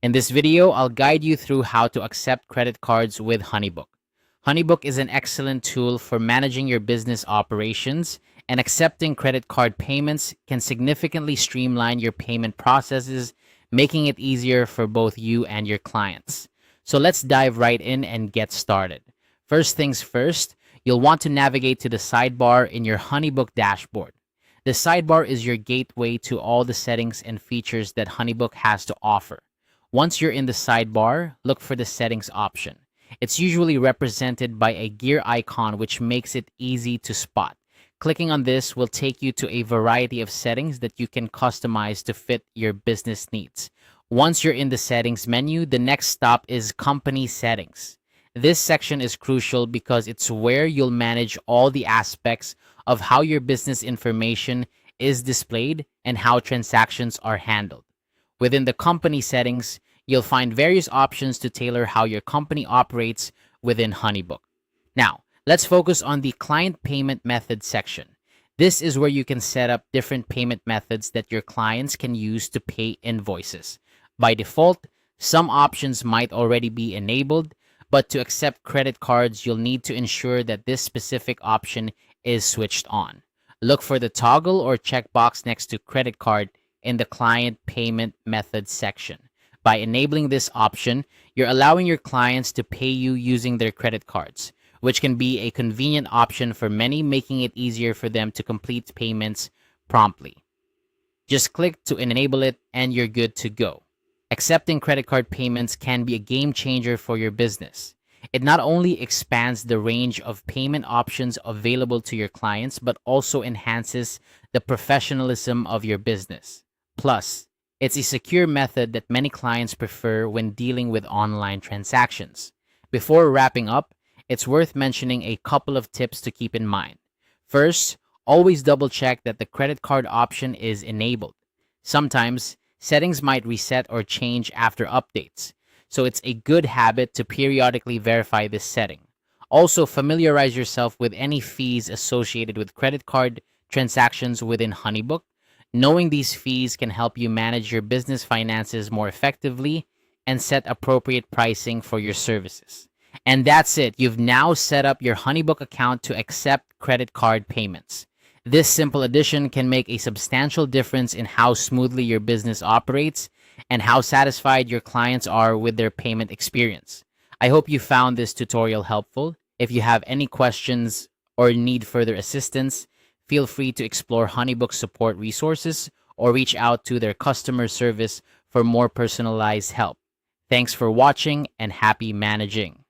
In this video, I'll guide you through how to accept credit cards with Honeybook. Honeybook is an excellent tool for managing your business operations, and accepting credit card payments can significantly streamline your payment processes, making it easier for both you and your clients. So let's dive right in and get started. First things first, you'll want to navigate to the sidebar in your Honeybook dashboard. The sidebar is your gateway to all the settings and features that Honeybook has to offer. Once you're in the sidebar, look for the settings option. It's usually represented by a gear icon, which makes it easy to spot. Clicking on this will take you to a variety of settings that you can customize to fit your business needs. Once you're in the settings menu, the next stop is company settings. This section is crucial because it's where you'll manage all the aspects of how your business information is displayed and how transactions are handled. Within the company settings, you'll find various options to tailor how your company operates within Honeybook. Now, let's focus on the client payment method section. This is where you can set up different payment methods that your clients can use to pay invoices. By default, some options might already be enabled, but to accept credit cards, you'll need to ensure that this specific option is switched on. Look for the toggle or checkbox next to credit card in the client payment method section. By enabling this option, you're allowing your clients to pay you using their credit cards, which can be a convenient option for many, making it easier for them to complete payments promptly. Just click to enable it and you're good to go. Accepting credit card payments can be a game changer for your business. It not only expands the range of payment options available to your clients, but also enhances the professionalism of your business. Plus, it's a secure method that many clients prefer when dealing with online transactions. Before wrapping up, it's worth mentioning a couple of tips to keep in mind. First, always double check that the credit card option is enabled. Sometimes, settings might reset or change after updates, so it's a good habit to periodically verify this setting. Also, familiarize yourself with any fees associated with credit card transactions within Honeybook. Knowing these fees can help you manage your business finances more effectively and set appropriate pricing for your services. And that's it. You've now set up your Honeybook account to accept credit card payments. This simple addition can make a substantial difference in how smoothly your business operates and how satisfied your clients are with their payment experience. I hope you found this tutorial helpful. If you have any questions or need further assistance, feel free to explore Honeybook support resources or reach out to their customer service for more personalized help. Thanks for watching and happy managing.